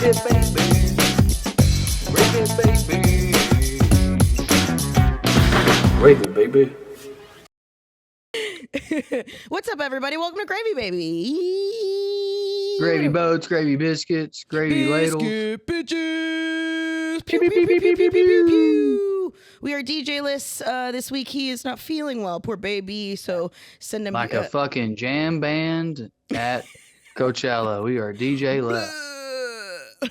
Gravy, baby. What's up, everybody? Welcome to Gravy Baby. Gravy boats, gravy biscuits, gravy ladles. Biscuit bitches. Pew, Pew, pew, pew, pew, pew, pew, pew, pew, pew, pew. pew. We are DJ-less this week. He is not feeling well, poor baby. So send him Like a fucking jam band at Coachella. We are DJ less.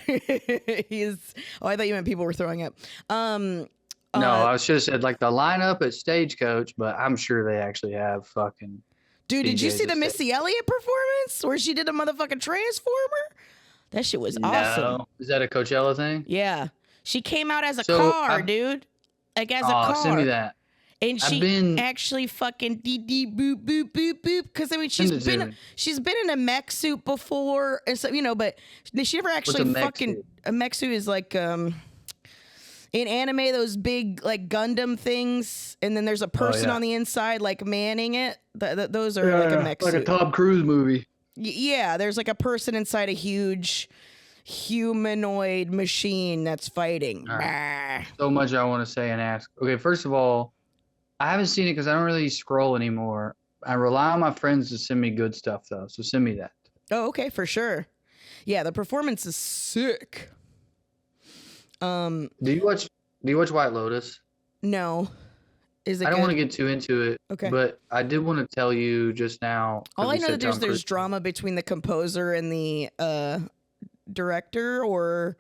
He is. Oh, I thought you meant people were throwing up. No, I should have said like the lineup at Stagecoach, but I'm sure they actually have fucking. Dude, did you DJs see the at Missy Elliott performance where she did a motherfucking transformer? That shit was awesome. No. Is that a Coachella thing? Yeah. She came out as a So, car, dude. Like as a car. Send me that. And she actually fucking dee dee boop boop boop boop. Because I mean, she's been in a mech suit before, and so but she never actually a mech suit is like in anime, those big like Gundam things, and then there's a person on the inside like manning it. Those are like a mech suit. Like a Tom Cruise movie. Yeah, there's like a person inside a huge humanoid machine that's fighting. Right. So much I want to say and ask. Okay, first of all, I haven't seen it because I don't really scroll anymore. I rely on my friends to send me good stuff though, so send me that. Oh, okay, for sure. Yeah, the performance is sick. Do you watch White Lotus? No. Is it I don't good? want to get too into it. Okay. But I did want to tell you just now. All I know that there's drama between the composer and the director or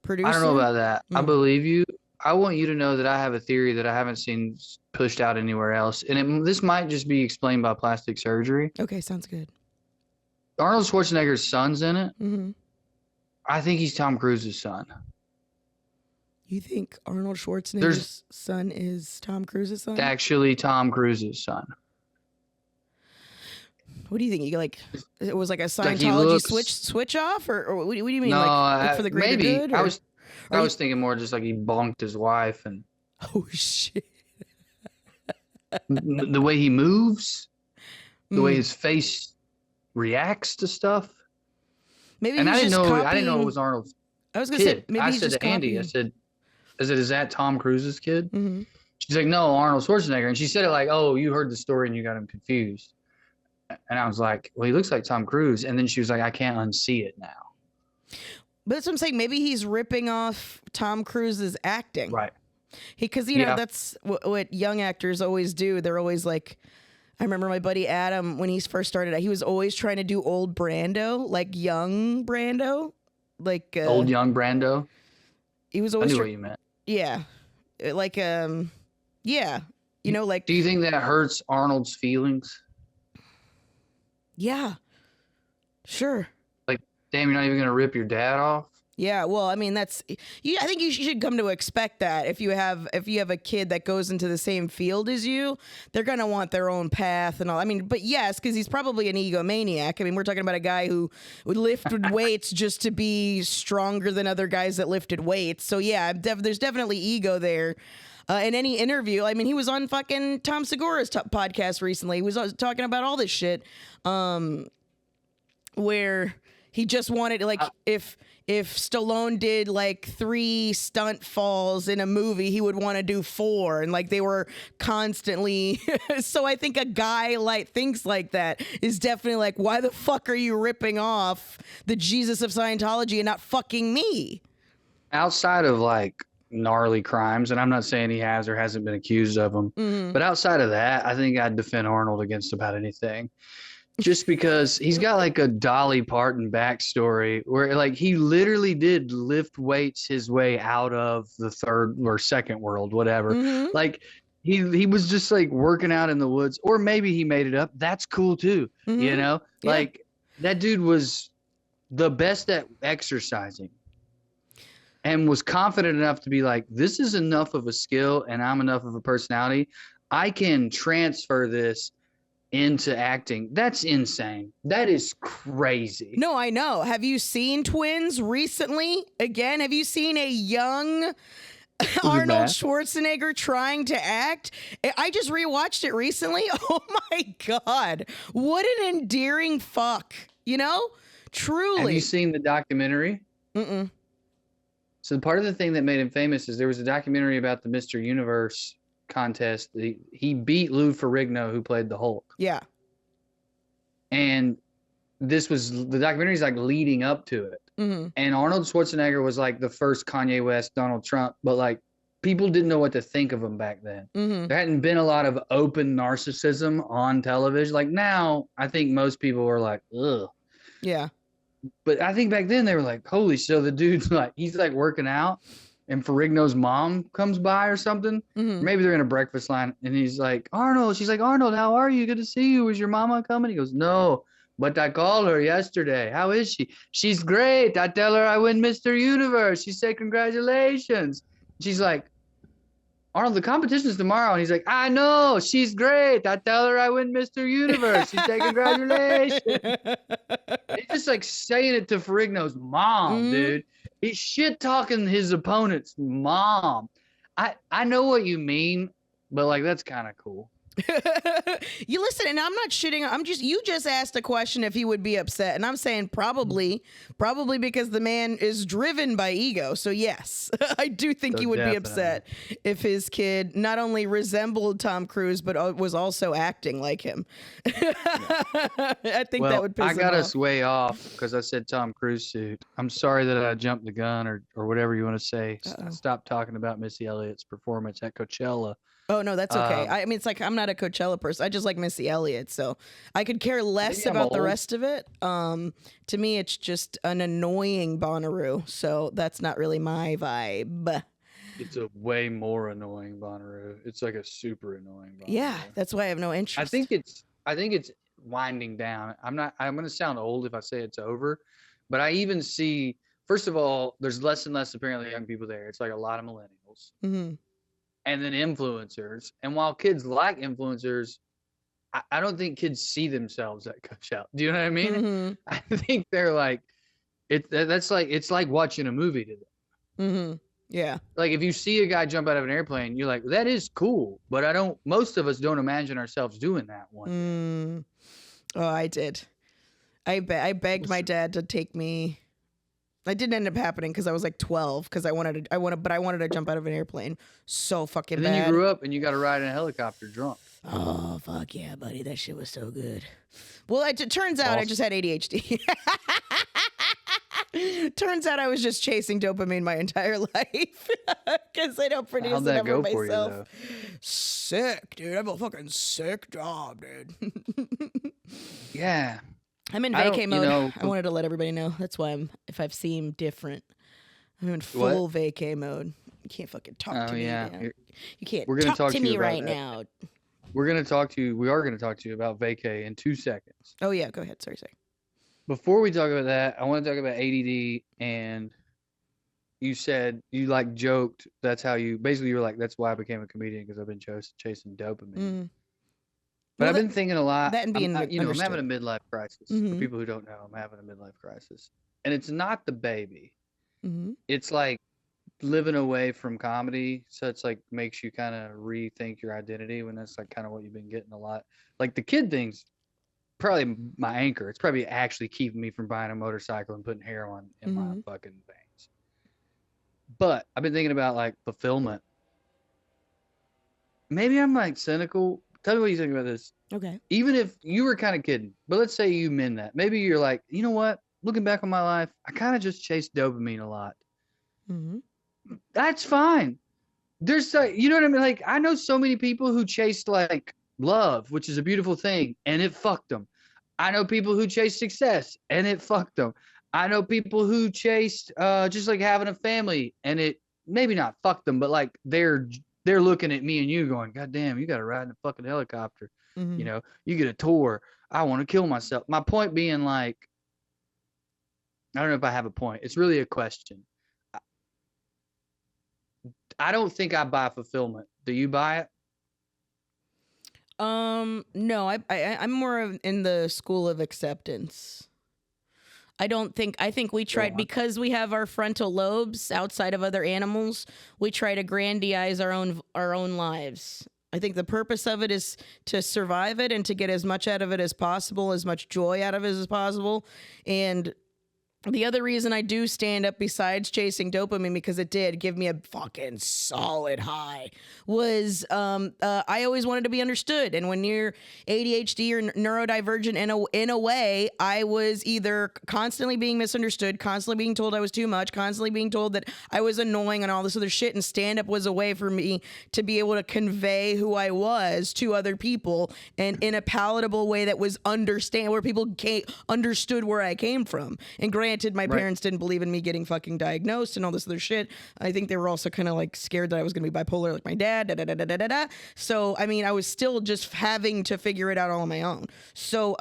producer. I don't know about that. I believe you. I want you to know that I have a theory that I haven't seen pushed out anywhere else, and this might just be explained by plastic surgery. Okay, sounds good. Arnold Schwarzenegger's son's in it. Mm-hmm. I think he's Tom Cruise's son. You think Arnold Schwarzenegger's son is Tom Cruise's son? Actually, Tom Cruise's son. What do you think? It was like a Scientology switch off, or what do you mean? No, like for the greater maybe good? I was thinking more just like he bonked his wife and. Oh shit! The way he moves, the way his face reacts to stuff. Maybe. And I didn't know it was Arnold's. I was gonna kid. say maybe I he's said just to Andy, copying. is that Tom Cruise's kid? Mm-hmm. She's like, no, Arnold Schwarzenegger. And she said it like, oh, you heard the story and you got him confused. And I was like, well, he looks like Tom Cruise. And then she was like, I can't unsee it now. But that's what I'm saying. Maybe he's ripping off Tom Cruise's acting. Right. Because, know, that's what young actors always do. They're always like, I remember my buddy Adam, when he first started, he was always trying to do old Brando, like young Brando. Like old young Brando. He was always I knew what you meant. Yeah. Like, yeah. Like. Do you think that hurts Arnold's feelings? Yeah. Sure. Like, damn, you're not even going to rip your dad off? Yeah, well, I mean, I think you should come to expect that if you have a kid that goes into the same field as you, they're going to want their own path and all. I mean, but yes, because he's probably an egomaniac. I mean, we're talking about a guy who would lift weights just to be stronger than other guys that lifted weights. So yeah, there's definitely ego there. In any interview, I mean, he was on fucking Tom Segura's podcast recently. He was talking about all this shit, where he just wanted, like, if Stallone did like 3 stunt falls in a movie, he would want to do 4, and like they were constantly. So I think a guy like thinks like that is definitely like, why the fuck are you ripping off the Jesus of Scientology and not fucking me? Outside of like gnarly crimes, and I'm not saying he has or hasn't been accused of them, but outside of that, I think I'd defend Arnold against about anything. Just because he's got like a Dolly Parton backstory where like he literally did lift weights his way out of the third or second world, whatever. Like he was just like working out in the woods, or maybe he made it up. That's cool too. You know, like that dude was the best at exercising and was confident enough to be like, this is enough of a skill and I'm enough of a personality. I can transfer this into acting. That's insane. That is crazy. No, I know. Have you seen Twins recently? Again, have you seen a young Arnold Schwarzenegger trying to act? I just rewatched it recently. Oh my God. What an endearing fuck. You know? Truly. Have you seen the documentary? Mm-mm. So part of the thing that made him famous is there was a documentary about the Mr. Universe contest. He beat Lou Ferrigno, who played the Hulk. Yeah. And the documentary is like leading up to it. Mm-hmm. And Arnold Schwarzenegger was like the first Kanye West, Donald Trump, but like people didn't know what to think of him back then. Mm-hmm. There hadn't been a lot of open narcissism on television. Like now, I think most people are like, ugh. Yeah. But I think back then they were like, holy, so the dude's like, he's like working out and Ferrigno's mom comes by or something. Mm-hmm. Maybe they're in a breakfast line and he's like, Arnold, she's like, Arnold, how are you? Good to see you. Was your mama coming? He goes, no, but I called her yesterday. How is she? She's great. I tell her I win Mr. Universe. She said, congratulations. She's like, Arnold, the competition's tomorrow. And he's like, I know. She's great. I tell her I win Mr. Universe. She said, congratulations. He's just like saying it to Ferrigno's mom, dude. He's shit talking his opponent's mom. I know what you mean, but like that's kind of cool. You listen, and I'm not shitting. You just asked a question if he would be upset, and I'm saying probably because the man is driven by ego. So yes, I do think he would be upset if his kid not only resembled Tom Cruise but was also acting like him. I think that would piss him off. I got us way off because I said Tom Cruise suit. I'm sorry that I jumped the gun or whatever you want to say. Stop talking about Missy Elliott's performance at Coachella. Oh, no, that's okay. I mean, it's like I'm not a Coachella person. I just like Missy Elliott, so I could care less about the rest of it. To me, it's just an annoying Bonnaroo, so that's not really my vibe. It's a way more annoying Bonnaroo. It's like a super annoying Bonnaroo. Yeah, that's why I have no interest. I think it's winding down. I'm going to sound old if I say it's over, but I even see, first of all, there's less and less apparently young people there. It's like a lot of millennials. Mm-hmm. And then influencers. And while kids like influencers, I don't think kids see themselves at Coachella. Do you know what I mean? Mm-hmm. I think they're like, it's like watching a movie to them. Mm-hmm. Yeah. Like if you see a guy jump out of an airplane, you're like, that is cool. But most of us don't imagine ourselves doing that one. Oh, I did. I begged my dad to take me. It didn't end up happening because I was like 12 because I wanted to jump out of an airplane so fucking bad. And then you grew up and you got to ride in a helicopter drunk. Oh, fuck yeah, buddy. That shit was so good. Well, it turns out I just had ADHD. Turns out I was just chasing dopamine my entire life because I don't produce How'd that enough go for for you, myself. though? Sick, dude. I have a fucking sick job, dude. Yeah. I'm in vacay mode. I wanted to let everybody know. That's why if I've seemed different, I'm in full vacay mode. You can't fucking talk to me. Yeah. You can't talk to me right now. We are going to talk to you about vacay in 2 seconds. Oh, yeah. Go ahead. Sorry. Before we talk about that, I want to talk about ADD. And you said you like joked. That's how you were like, that's why I became a comedian because I've been chasing dopamine. Mm. But I've been thinking a lot. That and being I'm having a midlife crisis. Mm-hmm. For people who don't know, I'm having a midlife crisis. And it's not the baby. Mm-hmm. It's like living away from comedy. So it's like makes you kind of rethink your identity when that's like kind of what you've been getting a lot. Like the kid thing's probably my anchor. It's probably actually keeping me from buying a motorcycle and putting heroin in my fucking veins. But I've been thinking about like fulfillment. Maybe I'm like cynical. Tell me what you think about this. Okay. Even if you were kind of kidding, but let's say you meant that. Maybe you're like, you know what? Looking back on my life, I kind of just chased dopamine a lot. Mm-hmm. That's fine. There's, you know what I mean? Like, I know so many people who chased like love, which is a beautiful thing, and it fucked them. I know people who chased success, and it fucked them. I know people who chased just like having a family, and it maybe not fucked them, but like they're looking at me and you going, God damn, you got to ride in a fucking helicopter. Mm-hmm. You know, you get a tour. I want to kill myself. My point being like, I don't know if I have a point. It's really a question. I don't think I buy fulfillment. Do you buy it? No, I'm more in the school of acceptance. I think we tried because we have our frontal lobes outside of other animals. We try to grandize our own lives. I think the purpose of it is to survive it and to get as much out of it as possible, as much joy out of it as possible. And the other reason I do stand up besides chasing dopamine, because it did give me a fucking solid high, was I always wanted to be understood. And when you're ADHD or neurodivergent in a way, I was either constantly being misunderstood, constantly being told I was too much, constantly being told that I was annoying and all this other shit. And stand up was a way for me to be able to convey who I was to other people, and in a palatable way that was where people understood where I came from. And granted, my parents didn't believe in me getting fucking diagnosed and all this other shit. I think they were also kind of like scared that I was going to be bipolar like my dad. So, I mean, I was still just having to figure it out all on my own. So,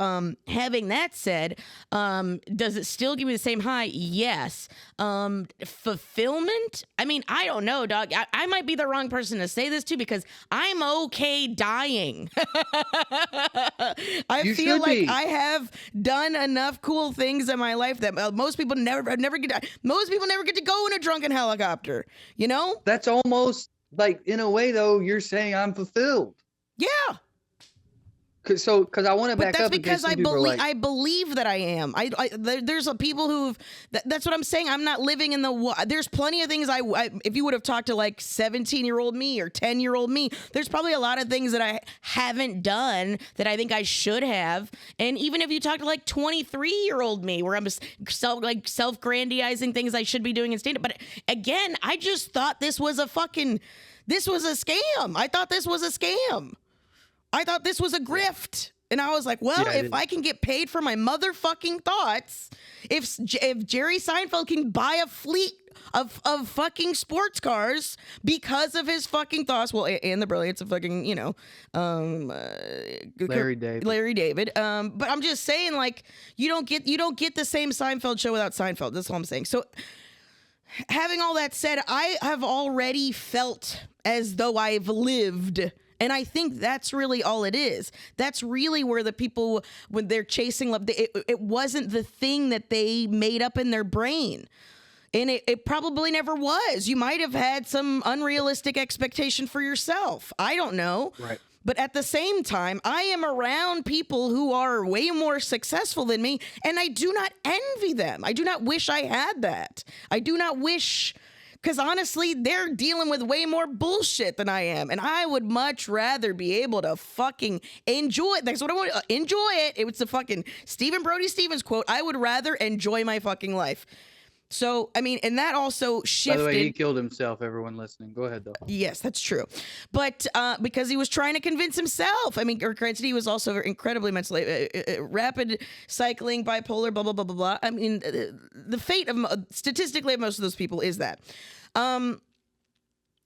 having that said, does it still give me the same high? Yes. Fulfillment? I mean, I don't know, dog. I might be the wrong person to say this to, because I'm okay dying. I feel like I have done enough cool things in my life that most people never get to go in a drunken helicopter, you know? That's almost like, in a way though, you're saying I'm fulfilled. Yeah. Cause I want to back up. But that's because I believe that I am. There's people who've. That's what I'm saying. I'm not living in the. There's plenty of things if you would have talked to like 17-year-old me or 10-year-old me, there's probably a lot of things that I haven't done that I think I should have. And even if you talk to like 23-year-old me, where I'm self-grandizing things I should be doing in stand-up. But again, I just thought this was a scam. I thought this was a scam. I thought this was a grift. And I was like, well, if I can get paid for my motherfucking thoughts, if Jerry Seinfeld can buy a fleet of fucking sports cars because of his fucking thoughts, well, and the brilliance of fucking, Larry David. But I'm just saying, like, you don't get the same Seinfeld show without Seinfeld. That's all I'm saying. So having all that said, I have already felt as though I've lived. And I think that's really all it is. That's really where the people, when they're chasing love, it wasn't the thing that they made up in their brain. And it probably never was. You might have had some unrealistic expectation for yourself. I don't know. Right. But at the same time, I am around people who are way more successful than me, and I do not envy them. I do not wish I had that. I do not wish... Because honestly, they're dealing with way more bullshit than I am. And I would much rather be able to fucking enjoy it. That's what I want. Enjoy it. It was the fucking Stephen Brody Stevens quote. I would rather enjoy my fucking life. So, I mean, and that also shifted. By the way, he killed himself, everyone listening. Go ahead, though. Yes, that's true. But because he was trying to convince himself. I mean, granted, he was also incredibly mentally rapid cycling, bipolar, blah, blah, blah, blah, blah. I mean, the fate of statistically of most of those people is that.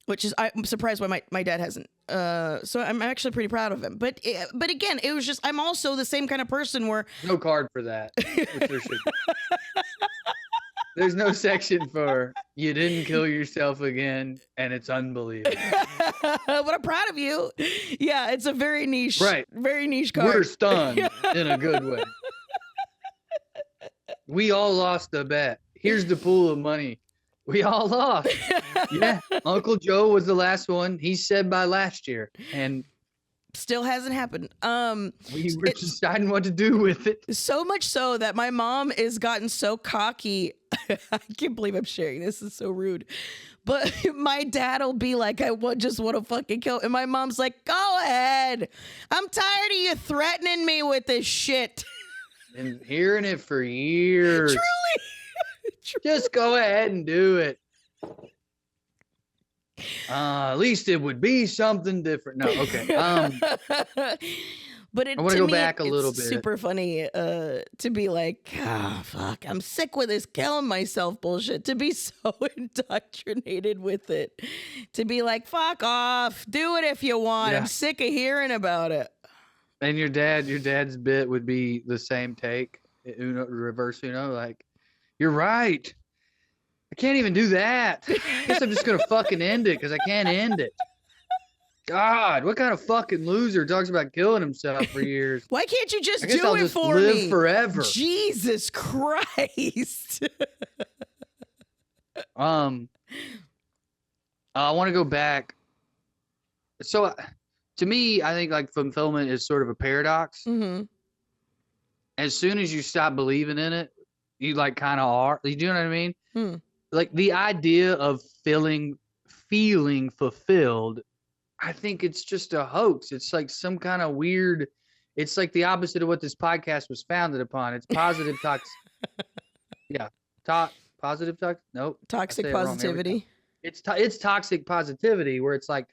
Which is, I'm surprised why my dad hasn't. So I'm actually pretty proud of him. But again, it was just, I'm also the same kind of person where. No card for that. There should be. There's no section for you didn't kill yourself again, and it's unbelievable. But I'm proud of you. Yeah, it's a very niche, very niche card. We're stunned in a good way. We all lost a bet. Here's the pool of money. We all lost. Yeah, Uncle Joe was the last one. He said by last year, and still hasn't happened. We were deciding what to do with it. So much so that my mom has gotten so cocky. I can't believe I'm sharing this. Is so rude. But my dad will be like, just want to fucking kill. And my mom's like, go ahead. I'm tired of you threatening me with this shit. Been hearing it for years. Truly. Just go ahead and do it. At least it would be something different. No, okay. But I want to go back a little bit. Super funny to be like, fuck, I'm sick with this killing myself bullshit. To be so indoctrinated with it. To be like, fuck off. Do it if you want. Yeah. I'm sick of hearing about it. And your dad's bit would be the same take. Reverse Uno, like, you're right. I can't even do that. I guess I'm just going to fucking end it because I can't end it. God, what kind of fucking loser talks about killing himself for years? Why can't you just do I'll it just for live me? Forever. Jesus Christ. I want to go back. So to me, I think like fulfillment is sort of a paradox. Mm-hmm. As soon as you stop believing in it, you like kind of are. You do know what I mean? Hmm. Like the idea of feeling fulfilled, I think it's just a hoax. It's like some kind of weird. It's like the opposite of what this podcast was founded upon. It's positive tox. Yeah, positive tox. Nope, I Toxic say it wrong every time. positivity. It's toxic positivity where it's like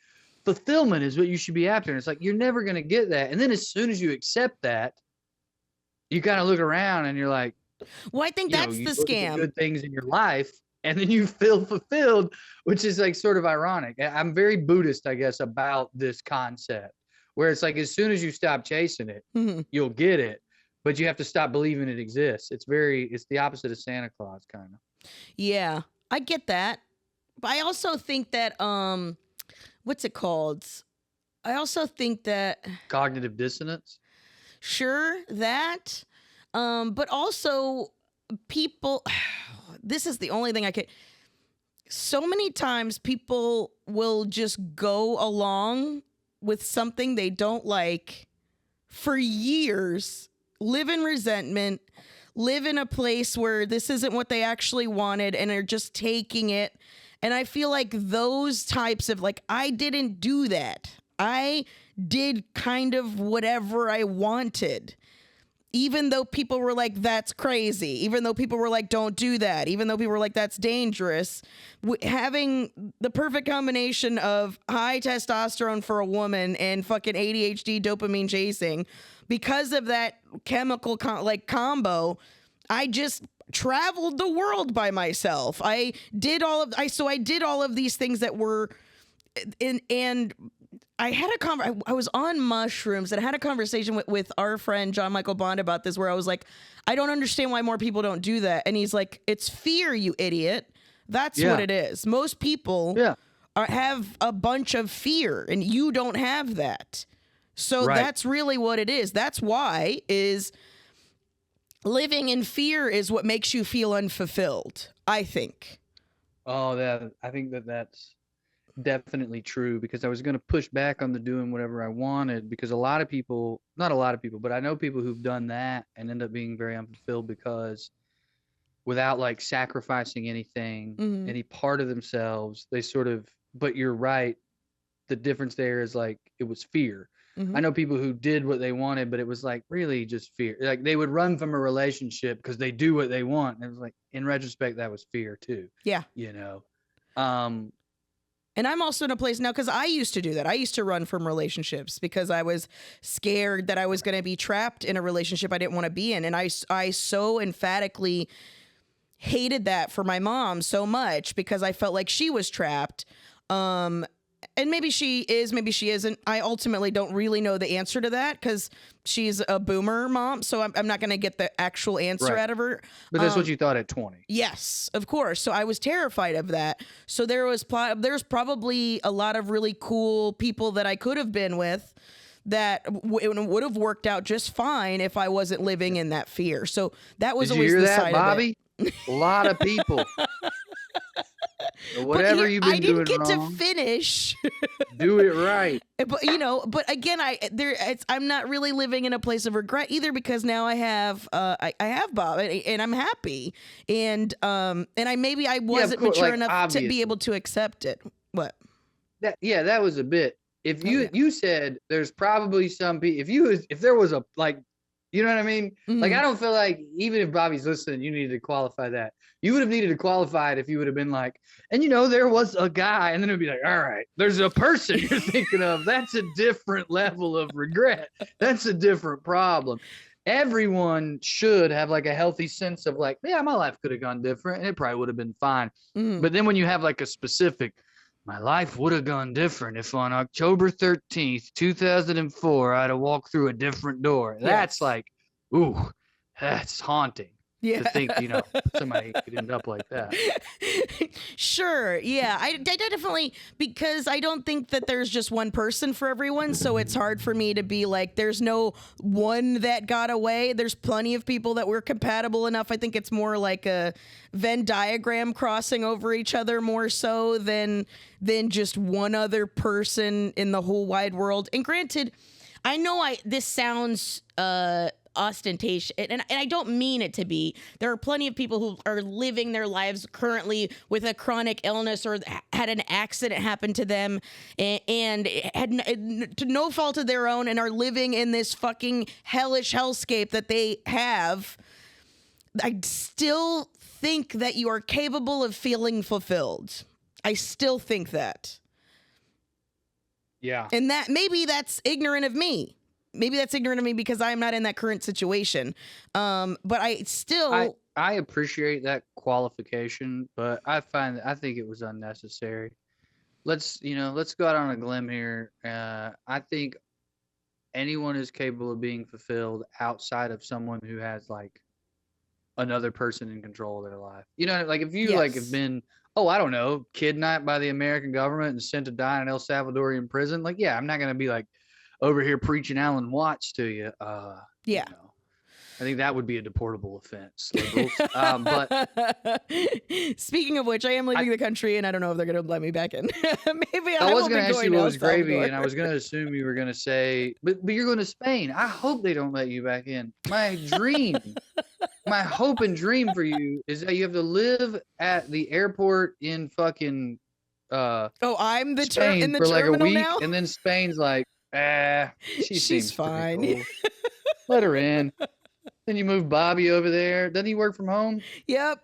fulfillment is what you should be after, and it's like you're never gonna get that. And then as soon as you accept that, you kind of look around and you're like, Well, I think you know, that's you the look at the scam. good things in your life, and then you feel fulfilled, which is like sort of ironic. I'm very Buddhist, I guess, about this concept, where it's like as soon as you stop chasing it, Mhm. you'll get it, but you have to stop believing it exists. It's the opposite of Santa Claus, kind of. Yeah, I get that. But I also think that what's it called? I also think that Cognitive dissonance. sure that but also people this is the only thing I could so many times people will just go along with something they don't like for years, live in resentment, live in a place where this isn't what they actually wanted and are just taking it. And I feel like those types of like, I didn't do that. I did kind of whatever I wanted. Even though people were like, that's crazy. Even though people were like, don't do that. Even though people were like, that's dangerous. Having the perfect combination of high testosterone for a woman and fucking ADHD dopamine chasing, because of that chemical combo, I just traveled the world by myself. I did all of these things that were and I had I was on mushrooms and I had a conversation with our friend John Michael Bond about this, where I was like, I don't understand why more people don't do that. And he's like, it's fear, you idiot. That's what it is. Most people have a bunch of fear and you don't have that. So that's really what it is. That's why is living in fear is what makes you feel unfulfilled, I think. Oh, I think that's definitely true, because I was going to push back on the doing whatever I wanted, because a lot of people, not a lot of people, but I know people who've done that and end up being very unfulfilled because without like sacrificing anything, any part of themselves, they sort of, but you're right. The difference there is like, it was fear. I know people who did what they wanted, but it was like really just fear. Like they would run from a relationship because they do what they want. And it was like, in retrospect, that was fear too. Yeah. You know? And I'm also in a place now, because I used to do that. I used to run from relationships because I was scared that I was going to be trapped in a relationship I didn't want to be in. And I so emphatically hated that for my mom so much because I felt like she was trapped. And maybe she is, maybe she isn't. I ultimately don't really know the answer to that because she's a boomer mom. So I'm not going to get the actual answer out of her. But that's what you thought at 20. Yes, of course. So I was terrified of that. So there's probably a lot of really cool people that I could have been with that would have worked out just fine if I wasn't living in that fear. So that was Did always you hear the that, side Bobby? of it. A lot of people. Whatever you've been doing I didn't get wrong, to finish. do it right. But again, I'm not really living in a place of regret either, because now I have Bob and I'm happy, and I wasn't mature enough obviously. to be able to accept it. What? That was a bit. If you said there's probably some people, if there was a like, you know what I mean? Like, I don't feel like even if Bobby's listening, you needed to qualify that. You would have needed to qualify it if you would have been like, and there was a guy, and then it'd be like, all right, there's a person you're thinking of. That's a different level of regret. That's a different problem. Everyone should have like a healthy sense of like, yeah, my life could have gone different and it probably would have been fine. But then when you have like a specific, my life would have gone different if on October 13th, 2004, I'd have walked through a different door. That's like, ooh, that's haunting. Yeah. To think, somebody could end up like that. Sure. Yeah. I definitely, because I don't think that there's just one person for everyone. So it's hard for me to be like, there's no one that got away. There's plenty of people that were compatible enough. I think it's more like a Venn diagram crossing over each other more so than just one other person in the whole wide world. And granted, I know this sounds ostentation, and I don't mean it to be. There are plenty of people who are living their lives currently with a chronic illness or had an accident happen to them and had to no fault of their own and are living in this fucking hellish hellscape that they have. I still think that you are capable of feeling fulfilled. I still think that. Yeah. And that maybe that's ignorant of me. Maybe that's ignorant of me because I'm not in that current situation. But I still... I appreciate that qualification, but I think it was unnecessary. Let's go out on a limb here. I think anyone is capable of being fulfilled outside of someone who has like another person in control of their life. You know, like if you like have been, I don't know, kidnapped by the American government and sent to die in El Salvadorian prison. Like, yeah, I'm not going to be like over here preaching Alan Watts to you. Yeah. You know, I think that would be a deportable offense, liberals. But speaking of which, I am leaving the country, and I don't know if they're going to let me back in. Maybe I was going to ask you what was Salvador. gravy, and I was going to assume you were going to say, but you're going to Spain. I hope they don't let you back in. My dream, my hope and dream for you is that you have to live at the airport in fucking I'm the Spain in the for like a terminal week, now? and then Spain's like, she She's seems pretty fine. cool. Let her in. Then you move Bobby over there. Doesn't he work from home? Yep.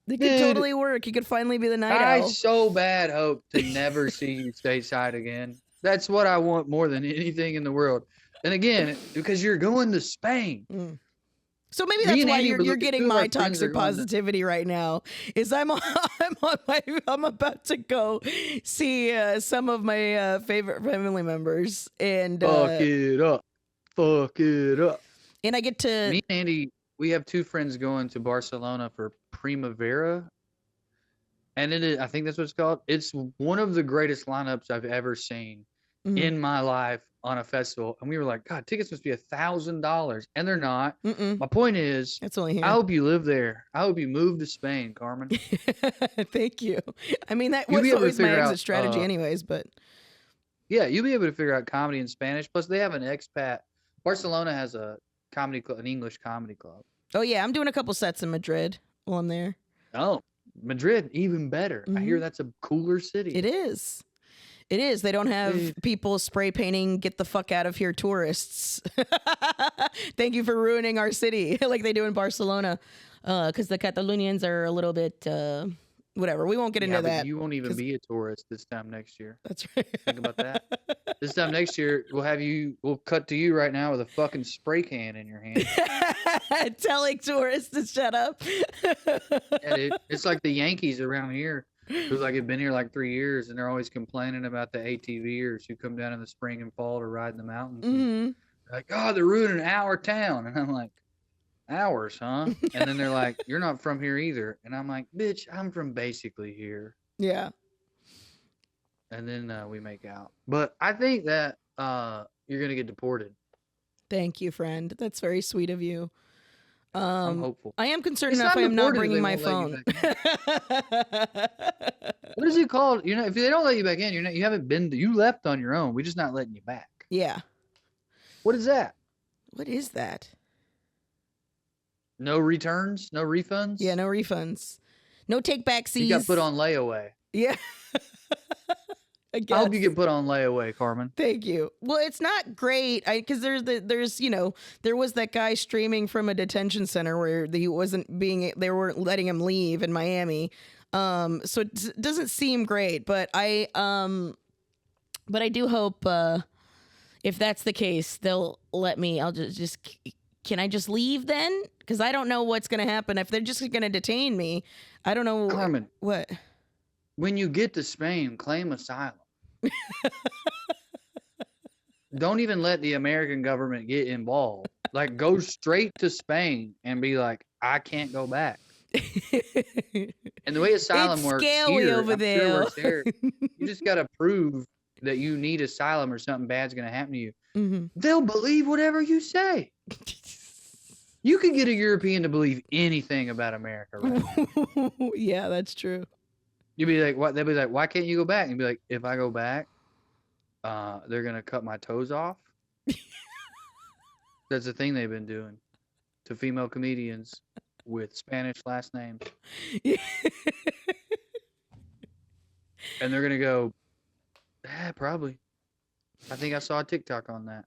It could Dude, totally work. You could finally be the night I owl. so bad hope to never see you stateside again. That's what I want more than anything in the world. And again, because you're going to Spain. Mm. So maybe that's why you're getting my toxic going positivity right now. Is I'm about to go see some of my favorite family members and fuck it up. And I get to Me and Andy, we have two friends going to Barcelona for Primavera. And it is, I think that's what it's called. It's one of the greatest lineups I've ever seen in my life on a festival. And we were like, God, tickets must be $1,000. And they're not. My point is, It's only here. I hope you live there. I hope you move to Spain, Carmen. Thank you. I mean, that You'll was be able to always my figure exit out, strategy anyways, but Yeah, you'll be able to figure out comedy in Spanish. Plus, they have an expat. Barcelona has a comedy club, an English comedy club. oh yeah, I'm doing a couple sets in Madrid while I'm there. Oh, Madrid, even better. I hear that's a cooler city. It is. It is. They don't have people spray painting, get the fuck out of here tourists. Thank you for ruining our city like they do in Barcelona. Because the Catalonians are a little bit, whatever. We won't get into that. You won't even be a tourist this time next year. That's right. Think about that. This time next year, we'll cut to you right now with a fucking spray can in your hand. Telling tourists to shut up. Yeah, dude. It's like the Yankees around here. Who's like have been here like 3 years, and they're always complaining about the ATVers who come down in the spring and fall to ride in the mountains. And like, oh, they're ruining our town, and I'm like, ours, huh? And then they're like, you're not from here either, and I'm like, bitch, I'm from basically here. Yeah. And then we make out, but I think that you're gonna get deported. Thank you, friend. That's very sweet of you. I'm hopeful. I am concerned It's enough not I am not deported if bringing they my won't let phone. What is it called? You know, if they don't let you back in, you haven't been. You left on your own. We're just not letting you back. Yeah. What is that? What is that? No returns, no refunds. Yeah, no refunds. No take backsies. You got put on layaway. Yeah. I hope you get put on layaway, Carmen. Thank you. Well, it's not great because there's there was that guy streaming from a detention center where they weren't letting him leave in Miami. So it doesn't seem great, but I do hope if that's the case, they'll let me. I'll can I just leave then? Because I don't know what's going to happen if they're just going to detain me. I don't know. Carmen, what? When you get to Spain, claim asylum. Don't even let the American government get involved. Like, go straight to Spain and be like, I can't go back. And the way asylum it's works scary here, over I'm there. sure it works there, you just got to prove that you need asylum or something bad's going to happen to you. They'll believe whatever you say. You can get a European to believe anything about America, right? Yeah, that's true. You'd be like, what? They'll be like, why can't you go back? And you'd be like, if I go back, they're gonna cut my toes off. That's the thing they've been doing to female comedians with Spanish last names. And they're going to go, probably. I think I saw a TikTok on that.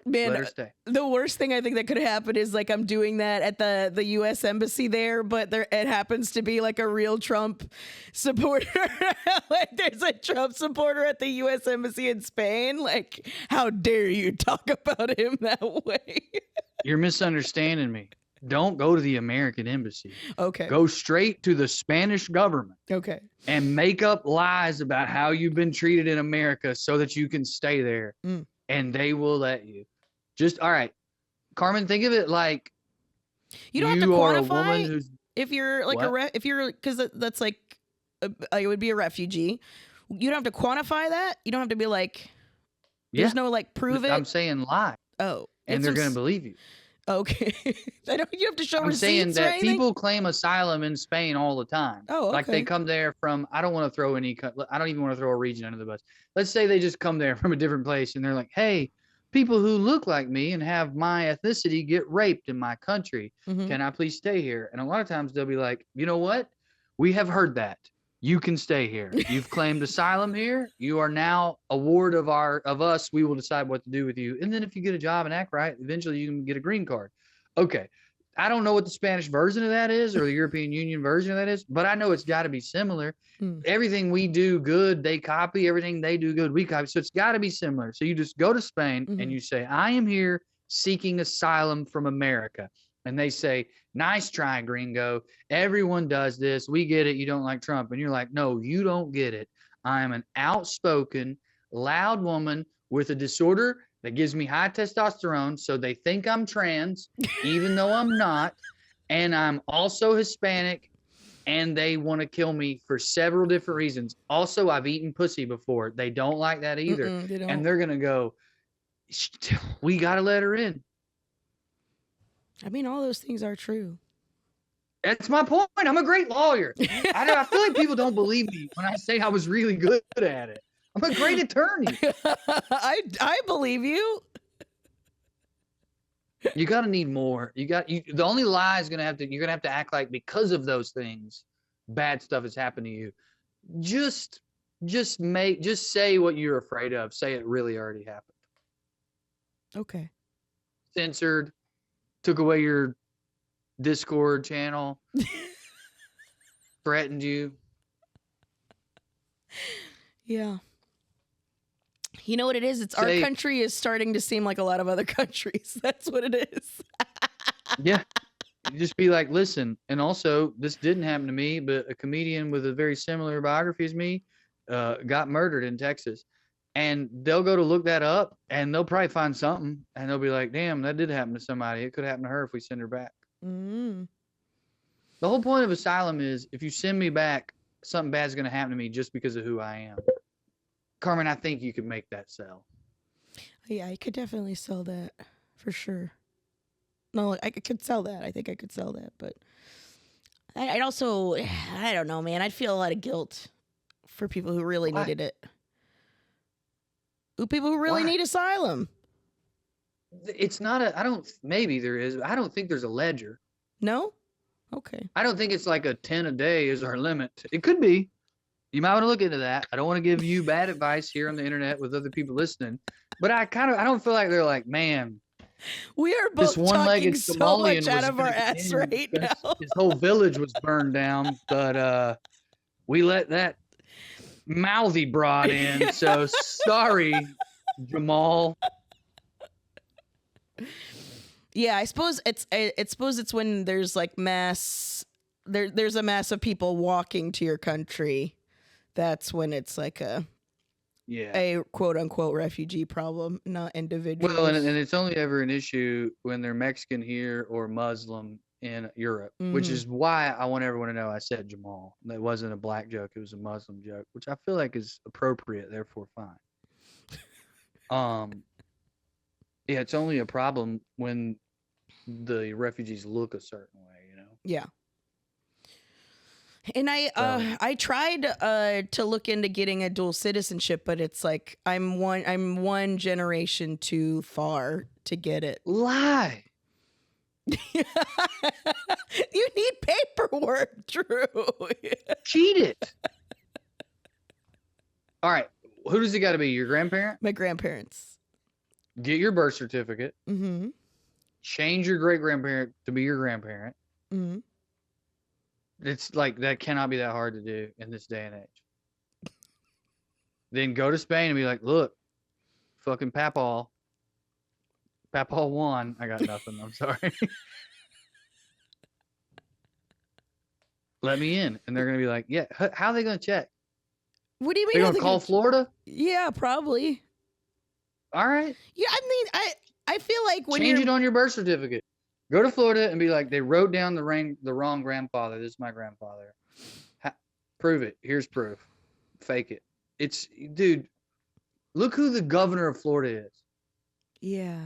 Man, Let her stay. the worst thing I think that could happen is like I'm doing that at the U.S. embassy there, but it happens to be like a real Trump supporter. Like there's a Trump supporter at the U.S. embassy in Spain. Like, how dare you talk about him that way? You're misunderstanding me. Don't go to the American embassy. Okay. Go straight to the Spanish government. Okay. And make up lies about how you've been treated in America so that you can stay there. And they will let you. Just, all right. Carmen, think of it like you don't have to are quantify a woman who's, if you're like if you're, because that's like it would be a refugee. You don't have to quantify that. You don't have to be like, there's no like prove it. I'm saying lie. Oh. And they're going to believe you. Okay. I don't, you have to show I'm receipts saying or that anything? people claim asylum in Spain all the time. Oh, okay. Like they come there from, I don't want to throw I don't even want to throw a region under the bus. Let's say they just come there from a different place and they're like, hey, people who look like me and have my ethnicity get raped in my country. Can I please stay here? And a lot of times they'll be like, you know what? We have heard that. You can stay here. You've claimed asylum here. You are now a ward of us. We will decide what to do with you. And then if you get a job and act right, eventually you can get a green card. Okay. I don't know what the Spanish version of that is or the European Union version of that is, but I know it's got to be similar. Everything we do good, they copy. Everything they do good, we copy. So it's got to be similar. So you just go to Spain and you say, I am here seeking asylum from America. And they say, nice try, gringo. Everyone does this. We get it. You don't like Trump. And you're like, no, you don't get it. I am an outspoken, loud woman with a disorder that gives me high testosterone. So they think I'm trans, even though I'm not. And I'm also Hispanic. And they want to kill me for several different reasons. Also, I've eaten pussy before. They don't like that either. They don't. And they're going to go, we got to let her in. I mean, all those things are true. That's my point. I'm a great lawyer. I feel like people don't believe me when I say I was really good at it. I'm a great attorney. I believe you. You got to need more. The only lie is you're going to have to act like because of those things, bad stuff has happened to you. Just say what you're afraid of. Say it really already happened. Okay. Censored, took away your Discord channel, threatened you. Yeah. You know what it is? It's our country is starting to seem like a lot of other countries. That's what it is. Yeah. You just be like, listen, and also this didn't happen to me, but a comedian with a very similar biography as me got murdered in Texas. And they'll go to look that up and they'll probably find something and they'll be like, damn, that did happen to somebody. It could happen to her if we send her back. The whole point of asylum is if you send me back, something bad's going to happen to me just because of who I am. Carmen, I think you could make that sell. Yeah, I could definitely sell that for sure. No, I could sell that. I think I could sell that. But I'd also, I don't know, man. I'd feel a lot of guilt for people who really needed it. People who really need asylum. It's not maybe there is. I don't think there's a ledger. No? Okay. I don't think it's like a 10 a day is our limit. It could be. You might want to look into that. I don't want to give you bad advice here on the internet with other people listening, but I don't feel like they're like, man, we are both this one-legged talking so much out of our ass right now. His whole village was burned down, but we let that mouthy broad in. So sorry, Jamal. Yeah, I suppose it's when there's like there's a mass of people walking to your country. That's when it's like a quote unquote refugee problem, not individual. Well, and it's only ever an issue when they're Mexican here or Muslim in Europe, which is why I want everyone to know I said Jamal. That wasn't a black joke; it was a Muslim joke, which I feel like is appropriate, therefore fine. Yeah, it's only a problem when the refugees look a certain way, you know. Yeah. And So- I tried to look into getting a dual citizenship, but it's like I'm one generation too far to get it. Lie. You need paperwork, Drew. Cheat it. All right. Who does it got to be? Your grandparent? My grandparents. Get your birth certificate. Mm-hmm. Change your great grandparent to be your grandparent. Mm-hmm. It's like that cannot be that hard to do in this day and age. Then go to Spain and be like, look, fucking Papal won. I got nothing. I'm sorry. Let me in. And they're going to be like, yeah, how are they going to check? What do you mean? They're how going to they call gonna- Florida? Yeah, probably. All right. Yeah, I mean, I feel like when Change you're it on your birth certificate. Go to Florida and be like, they wrote down the wrong grandfather. This is my grandfather. Prove it. Here's proof. Fake it. Dude, look who the governor of Florida is. yeah.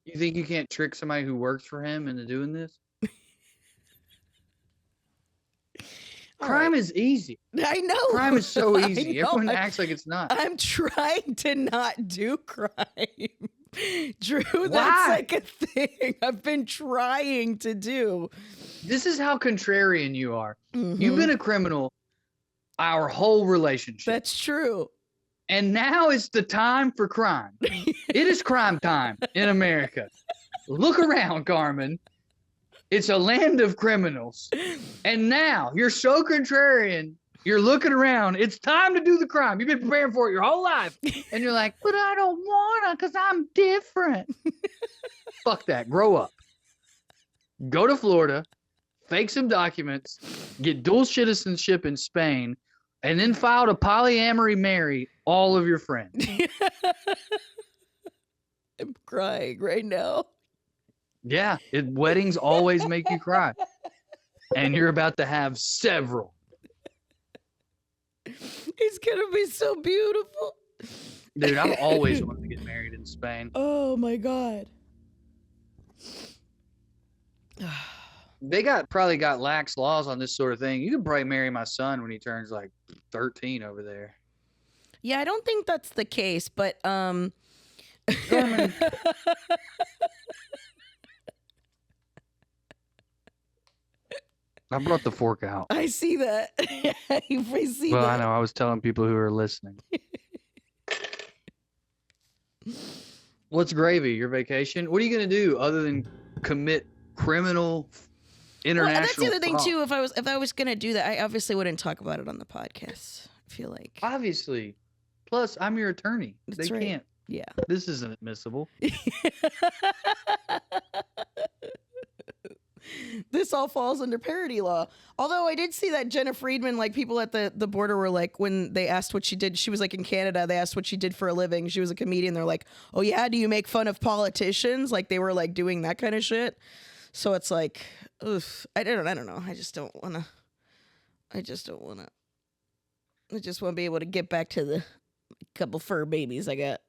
You think you can't trick somebody who works for him into doing this? All Crime right. is easy. I know. Crime is so I easy. know. Everyone acts like it's not. I'm trying to not do crime. Drew, Why? that's like a thing I've been trying to do. This is how contrarian you are. Mhm. You've been a criminal our whole relationship. That's true. And now it's the time for crime. It is crime time in America. Look around, Carmen. It's a land of criminals. And now you're so contrarian. You're looking around. It's time to do the crime. You've been preparing for it your whole life. And you're like, but I don't want to because I'm different. Fuck that. Grow up. Go to Florida. Fake some documents. Get dual citizenship in Spain. And then file to polyamory marry all of your friends. I'm crying right now. Yeah, weddings always make you cry. And you're about to have several. It's going to be so beautiful. Dude, I've always wanted to get married in Spain. Oh my God. They probably got lax laws on this sort of thing. You could probably marry my son when he turns like 13 over there. Yeah, I don't think that's the case, but Carmen, I brought the fork out. I see that. I see Well, that. I know. I was telling people who are listening. What's gravy? Your vacation? What are you going to do other than commit criminal international Well, that's the other thing fraud? too. If I was gonna do that, I obviously wouldn't talk about it on the podcast. I feel like Obviously. Plus, I'm your attorney. That's They right. can't. yeah. This isn't admissible. This all falls under parody law. Although I did see that Jenna Friedman, like people at the border were like, when they asked what she did, she was like in Canada, they asked what she did for a living. She was a comedian. They're like, oh yeah, do you make fun of politicians? Like they were like doing that kind of shit. So it's like, oof, I don't know. I just want to be able to get back to the couple fur babies I got.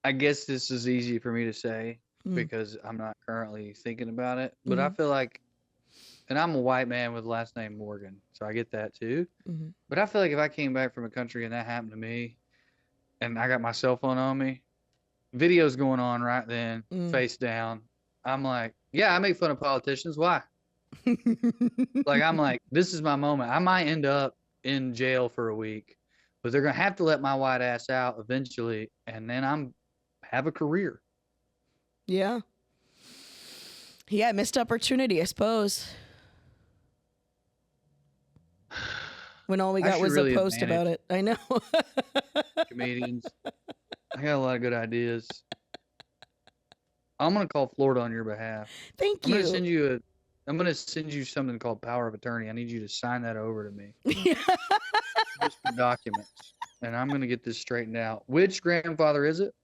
I guess this is easy for me to say Mm. because I'm not currently thinking about it. But I feel like, and I'm a white man with the last name Morgan, so I get that too. Mm-hmm. But I feel like if I came back from a country and that happened to me, and I got my cell phone on me, videos going on right then, face down. I'm like, yeah, I make fun of politicians. Why? Like, I'm like, this is my moment. I might end up in jail for a week, but they're going to have to let my white ass out eventually. And then have a career. Yeah. Yeah, missed opportunity, I suppose. When all we I got should was really a have post about managed. it. I know. Comedians. I got a lot of good ideas. I'm going to call Florida on your behalf. Thank I'm you. I'm going to send you something called power of attorney. I need you to sign that over to me. Just the documents. And I'm going to get this straightened out. Which grandfather is it?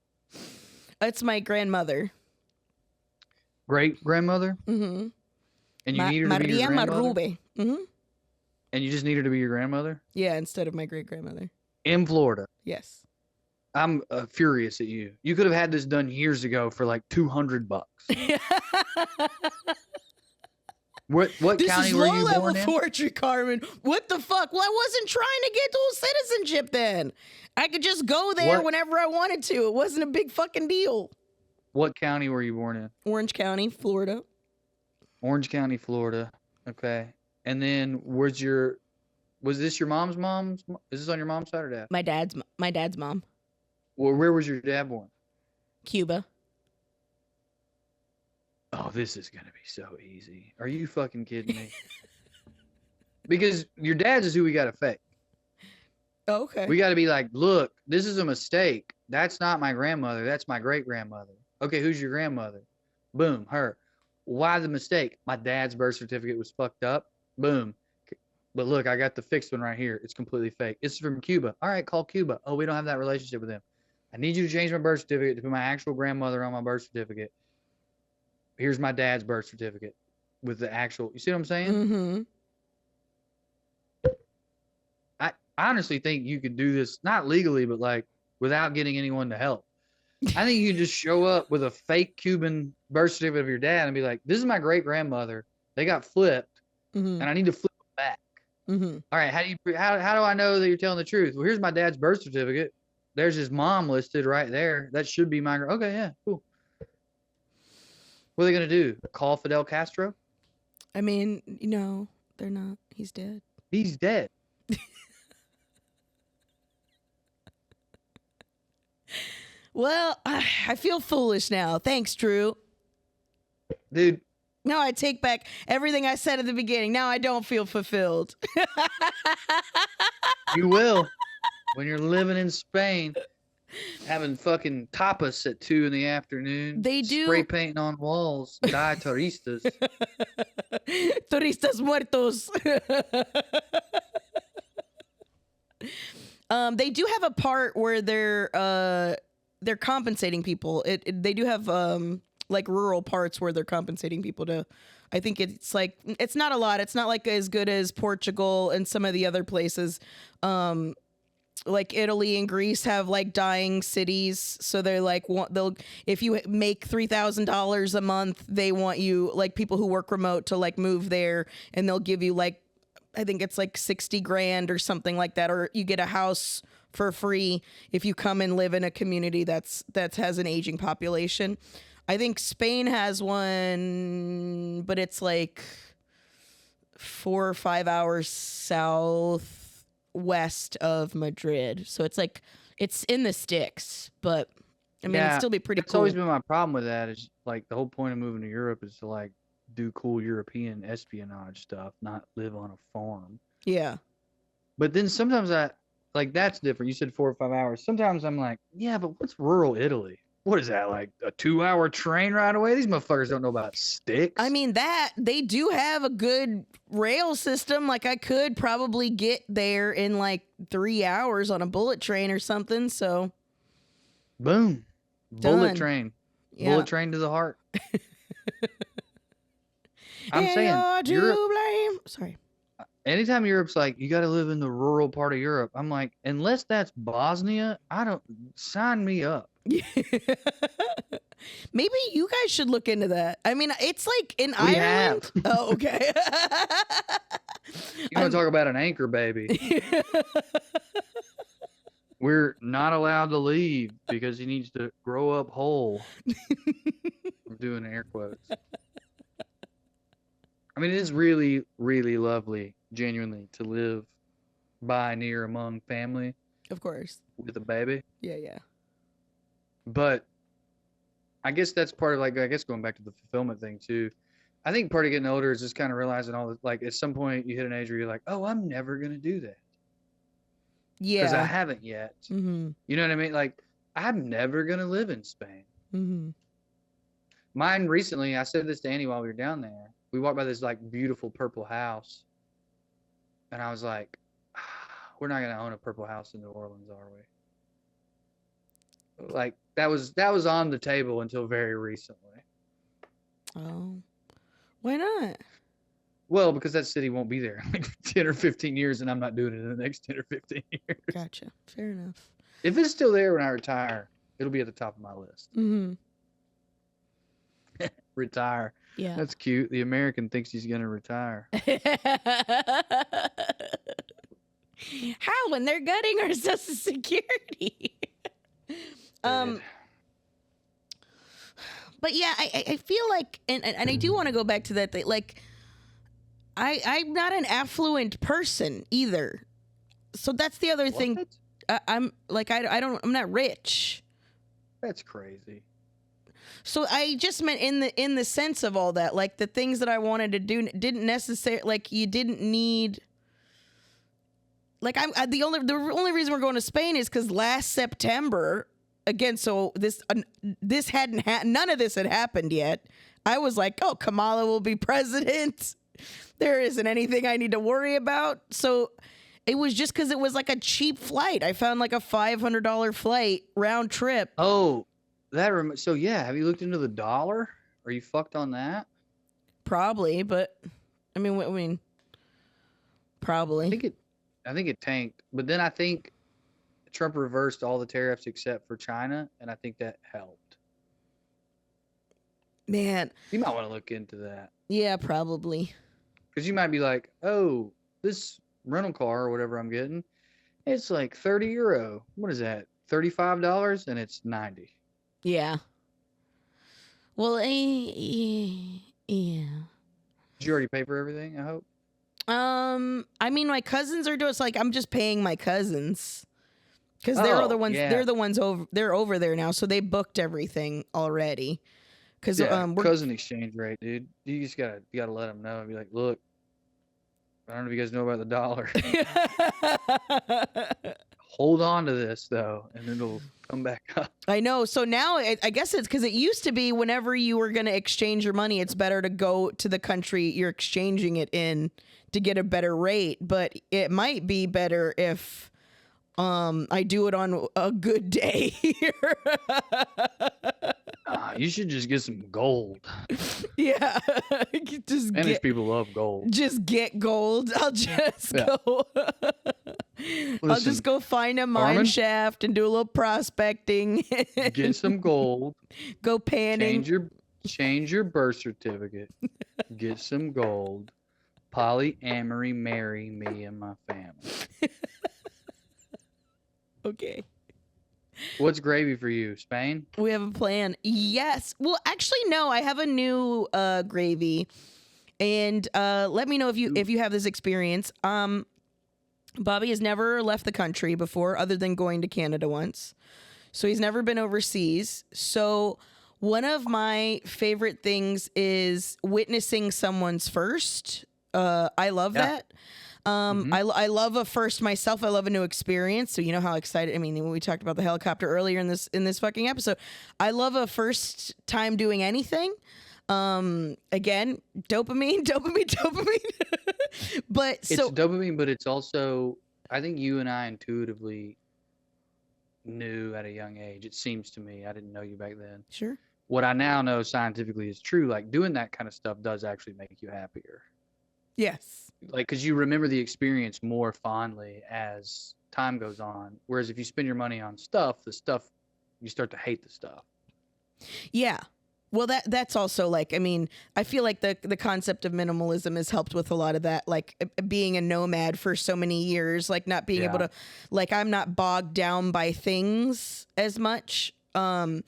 It's my grandmother. Great grandmother? Mm-hmm. And you need her to be your Maria grandmother? Marube. Mm-hmm. And you just need her to be your grandmother? Yeah, instead of my great grandmother. In Florida. Yes. I'm furious at you. You could have had this done years ago for like $200. What This county is were low you level born in? torture, Carmen. What the fuck? Well, I wasn't trying to get dual citizenship then. I could just go there whenever I wanted to. It wasn't a big fucking deal. What county were you born in? Orange County, Florida. Orange County, Florida. Okay. And then was this your mom's mom's? Is this on your mom's side or dad? My dad's mom. Well, where was your dad born? Cuba. Oh, this is gonna be so easy. Are you fucking kidding me? Because your dad's is who we gotta fake. Oh, okay. We gotta be like, look, this is a mistake. That's not my grandmother. That's my great grandmother. Okay, who's your grandmother? Boom, her. Why the mistake? My dad's birth certificate was fucked up. Boom. But look, I got the fixed one right here. It's completely fake. It's from Cuba. All right, call Cuba. Oh, we don't have that relationship with them. I need you to change my birth certificate to put my actual grandmother on my birth certificate. Here's my dad's birth certificate with the actual. You see what I'm saying? Mm-hmm. I honestly think you could do this, not legally, but like without getting anyone to help. I think you just show up with a fake Cuban birth certificate of your dad and be like, this is my great grandmother. They got flipped, and I need to flip them back. Mm-hmm. All right, how do I know that you're telling the truth? Well, here's my dad's birth certificate. There's his mom listed right there. That should be my. Okay, yeah, cool. What are they gonna do? Call Fidel Castro? I mean, no, they're not. He's dead. He's dead. Well, I feel foolish now. Thanks, Drew. Dude. Now I take back everything I said at the beginning. Now I don't feel fulfilled. You will. When you're living in Spain, having fucking tapas at 2 p.m. They do. Spray painting on walls. Die turistas. Turistas muertos. They do have a part where they're compensating people. They do have like rural parts where they're compensating people to. I think it's like it's not a lot. It's not like as good as Portugal and some of the other places. Like Italy and Greece have like dying cities, so they're like if you make $3,000 a month, they want you, like people who work remote, to like move there, and they'll give you like, I think it's like 60 grand or something like that, or you get a house for free if you come and live in a community that has an aging population. I think Spain has one, but it's like 4 or 5 hours southwest of Madrid. So it's like, it's in the sticks, but I mean, it'd still be pretty cool. It's always been my problem with that, is like the whole point of moving to Europe is to like do cool European espionage stuff, not live on a farm. Yeah. But then sometimes that's different. You said 4 or 5 hours. Sometimes I'm like, yeah, but what's rural Italy? What is that, like a 2-hour train ride away? These motherfuckers don't know about sticks. I mean, they do have a good rail system. Like I could probably get there in like 3 hours on a bullet train or something. So, boom, done. Bullet train, Yeah. Bullet train to the heart. I'm And saying, you're to Europe, blame. Sorry. anytime Europe's like, you got to live in the rural part of Europe, I'm like, unless that's Bosnia, sign me up. Maybe you guys should look into that. I mean, it's like in Ireland. Have. Oh, okay. You want to talk about an anchor baby? We're not allowed to leave because he needs to grow up whole. I'm doing air quotes. I mean, it is really, really lovely, genuinely, to live by, near, among family. Of course. With a baby. Yeah. But I guess that's part of, like, I guess going back to the fulfillment thing too. I think part of getting older is just kind of realizing all the, like, at some point you hit an age where you're like, oh, I'm never going to do that. Yeah. Because I haven't yet. Mm-hmm. You know what I mean? Like, I'm never going to live in Spain. Mm-hmm. Mine recently, I said this to Annie while we were down there. We walked by this, like, beautiful purple house. And I was like, we're not going to own a purple house in New Orleans, are we? Like, that was on the table until very recently. Oh. Why not? Well, because that city won't be there in like 10 or 15 years, and I'm not doing it in the next 10 or 15 years. Gotcha. Fair enough. If it's still there when I retire, it'll be at the top of my list. Mm-hmm. retire. Yeah. That's cute. The American thinks he's gonna retire. How when they're gutting our Social Security? Dead. But yeah, I feel like, and I do want to go back to that thing. Like, I'm not an affluent person either, so that's the other thing. I'm like, I'm not rich. That's crazy. So I just meant in the sense of all that, like the things that I wanted to do didn't necessarily, like you didn't need. Like the only reason we're going to Spain is because last September. Again, so this hadn't none of this had happened yet. I was like, oh, Kamala will be president. There isn't anything I need to worry about. So it was just because it was like a cheap flight. I found like a $500 flight round trip. Oh, so yeah. Have you looked into the dollar? Are you fucked on that? Probably, but I mean, probably. I think it tanked, but then I think Trump reversed all the tariffs except for China, and I think that helped. Man, you might want to look into that. Yeah, probably. Because you might be like, oh, this rental car or whatever I'm getting, it's like €30. What is that? $35, and it's 90. Yeah. Well, yeah. Did you already pay for everything? I hope. I mean, my cousins are doing. It's like I'm just paying my cousins. Because they're the ones. Yeah. They're the ones over. They're over there now, so they booked everything already. Because cousin exchange rate, dude. You just gotta let them know and be like, look, I don't know if you guys know about the dollar. Hold on to this though, and it'll come back up. I know. So now I guess it's because it used to be whenever you were gonna exchange your money, it's better to go to the country you're exchanging it in to get a better rate. But it might be better if. I do it on a good day here. You should just get some gold. Yeah. Spanish people love gold. Just get gold. I'll just go. I'll just go find a mine shaft and do a little prospecting. Get some gold. Go panning. Change your birth certificate. Get some gold. Polyamory, marry me and my family. Okay. What's gravy for you? Spain? We have a plan. Yes. Well, actually, no. I have a new gravy, and let me know if you have this experience. Bobby has never left the country before, other than going to Canada once. So he's never been overseas. So one of my favorite things is witnessing someone's first. I love that. I love a first myself. I love a new experience. So you know how excited. I mean, when we talked about the helicopter earlier in this fucking episode, I love a first time doing anything. Again, dopamine. But it's dopamine, but it's also, I think you and I intuitively knew at a young age. It seems to me. I didn't know you back then. Sure. What I now know scientifically is true. Like doing that kind of stuff does actually make you happier. Yes. Like, because you remember the experience more fondly as time goes on. Whereas if you spend your money on stuff, you start to hate the stuff. Yeah. Well, that's also like, I mean, I feel like the concept of minimalism has helped with a lot of that, like being a nomad for so many years, like not being able to, like, I'm not bogged down by things as much. And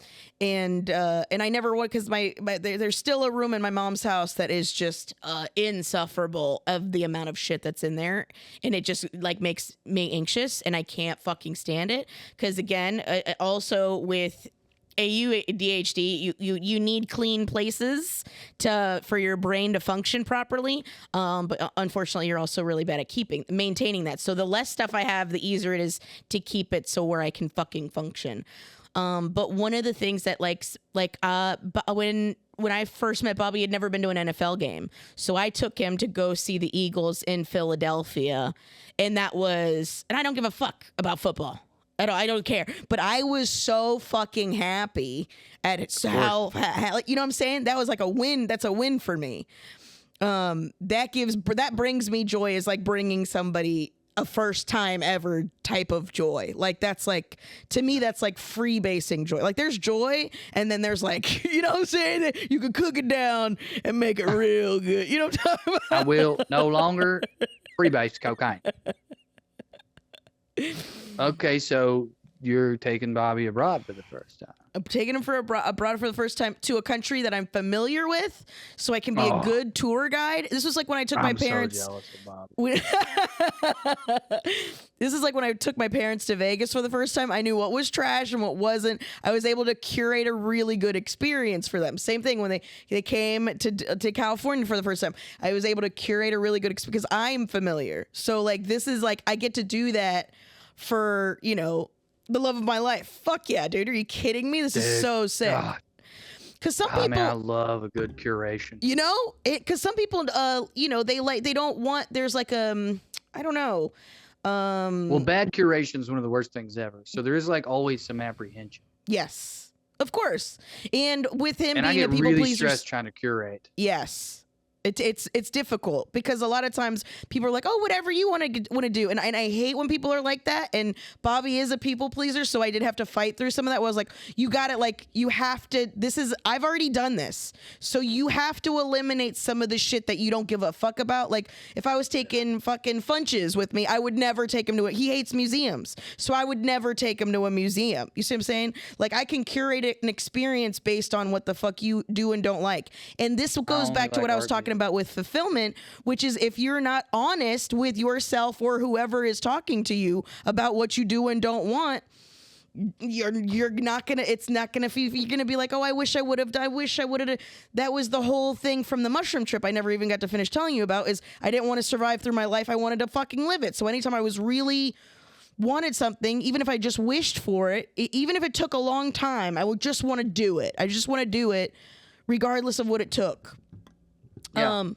I never would, because there's still a room in my mom's house that is just insufferable of the amount of shit that's in there, and it just like makes me anxious, and I can't fucking stand it. Because again, also with ADHD, you need clean places for your brain to function properly. But unfortunately, you're also really bad at maintaining that. So the less stuff I have, the easier it is to keep it so where I can fucking function. But one of the things that when I first met Bobby, he had never been to an NFL game. So I took him to go see the Eagles in Philadelphia. And I don't give a fuck about football. I don't care. But I was so fucking happy at it. So how, you know what I'm saying? That was like a win. That's a win for me. That brings me joy, is like bringing somebody a first time ever type of joy. Like that's like, to me, that's like freebasing joy. Like there's joy, and then there's like, you know what I'm saying? You can cook it down and make it real good. You know what I'm talking about? I will no longer freebase cocaine. Okay, so you're taking Bobby abroad for the first time. I'm taking him for abroad for the first time to a country that I'm familiar with, so I can be a good tour guide. This was like when I took my parents. I'm so jealous of Bobby. This is like when I took my parents to Vegas for the first time. I knew what was trash and what wasn't. I was able to curate a really good experience for them. Same thing when they came to California for the first time. I was able to curate a really good experience because I'm familiar. So like this is like I get to do that for, you know, the love of my life. Fuck yeah, dude. Are you kidding me? This is so sick. Because some people, man, I love a good curation. You know, because some people, you know, they don't want. There's like I don't know. Well, bad curation is one of the worst things ever. So there is like always some apprehension. Yes, of course. And with him and being I get a people really pleaser, stressed trying to curate. yes. It's difficult because a lot of times people are like, oh, whatever you want to do, and I hate when people are like that. And Bobby is a people pleaser, so I did have to fight through some of that. I was like, you got it, like you have to. I've already done this, so you have to eliminate some of the shit that you don't give a fuck about. Like if I was taking fucking Funches with me, I would never take him to it. He hates museums, so I would never take him to a museum. You see what I'm saying? Like I can curate an experience based on what the fuck you do and don't like. And this goes back to what I was talking about with fulfillment, which is if you're not honest with yourself or whoever is talking to you about what you do and don't want, you're not gonna, it's not gonna feel, you're gonna be like, oh, I wish I would have. That was the whole thing from the mushroom trip I never even got to finish telling you about, is I didn't want to survive through my life. I wanted to fucking live it. So anytime I was really wanted something, even if I just wished for it, even if it took a long time, I would just want to do it. I just want to do it regardless of what it took. Yeah.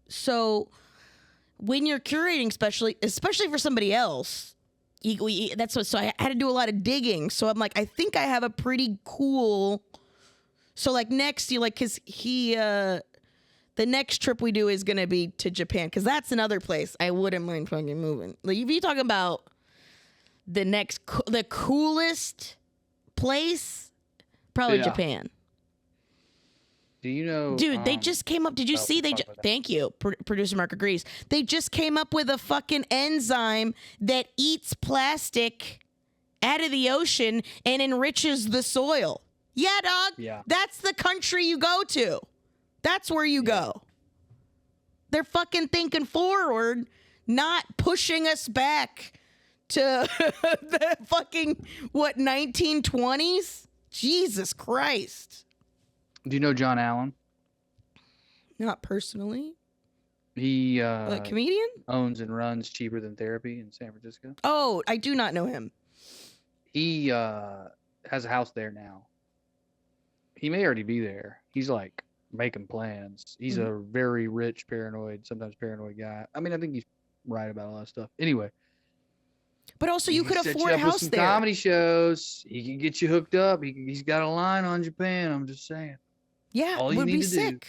So when you're curating, especially for somebody else, so I had to do a lot of digging. So I'm like, I think I have a pretty cool. So like next, because the next trip we do is gonna be to Japan, because that's another place I wouldn't mind fucking moving. Like if you talk about the coolest place, probably Japan. Do you know, dude? They just came up. Did you see? Thank you, producer Mark agrees. They just came up with a fucking enzyme that eats plastic out of the ocean and enriches the soil. Yeah, dog. Yeah. That's the country you go to. That's where you go. They're fucking thinking forward, not pushing us back to the fucking 1920s. Jesus Christ. Do you know John Allen? Not personally. He a comedian? Owns and runs Cheaper Than Therapy in San Francisco. Oh, I do not know him. He has a house there now. He may already be there. He's like making plans. He's a very rich, sometimes paranoid guy. I mean, I think he's right about a lot of stuff. Anyway. But also, you could afford a house there. Comedy shows. He can get you hooked up. He's got a line on Japan. I'm just saying. Yeah, all you need to do,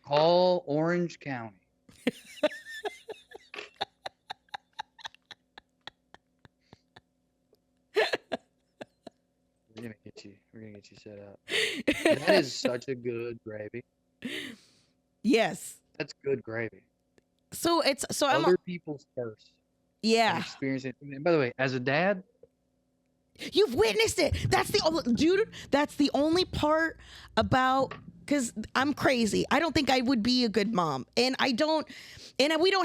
call Orange County. We're gonna get you set up. That is such a good gravy. Yes, that's good gravy. So other people's first. Yeah. Experience it. And by the way, as a dad, you've witnessed it. That's the only part about, because I'm crazy. I don't think I would be a good mom, and we don't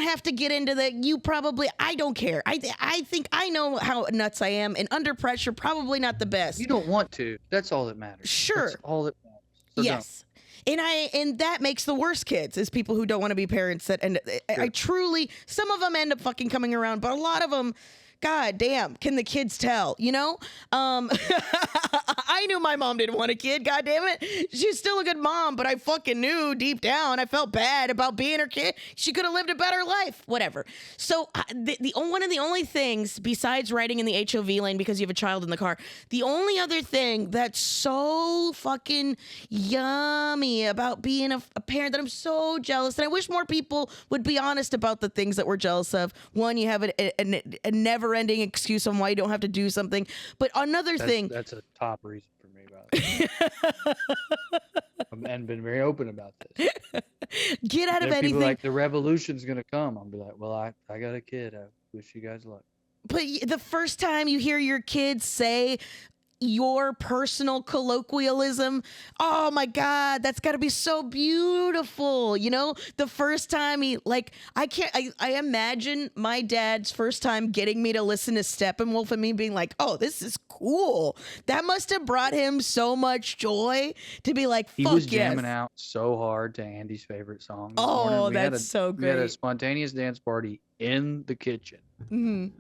have to get into the. I don't care. I think I know how nuts I am, and under pressure, probably not the best. You don't want to. That's all that matters. Sure. That's all that matters. So yes. And that makes the worst kids is people who don't want to be parents. I truly, some of them end up fucking coming around, but a lot of them God damn, can the kids tell? You know, I knew my mom didn't want a kid. God damn it, she's still a good mom, but I fucking knew deep down I felt bad about being her kid. She could have lived a better life. Whatever. So one of the only things besides riding in the HOV lane because you have a child in the car, the only other thing that's so fucking yummy about being a parent that I'm so jealous, and I wish more people would be honest about the things that we're jealous of. One, you have a never-ending excuse on why you don't have to do something. But another thing... That's a top reason for me about it. And been very open about this. Get out of People anything. like, the revolution's going to come. I'll be like, well, I got a kid. I wish you guys luck. But the first time you hear your kids say your personal colloquialism, oh my God, that's got to be so beautiful. You know, the first time I imagine my dad's first time getting me to listen to Steppenwolf and me being like, oh, this is cool. That must have brought him so much joy to be like, fuck yes. He was jamming out so hard to Andy's favorite song. Oh, that's so great. We had a spontaneous dance party in the kitchen. Mm-hmm.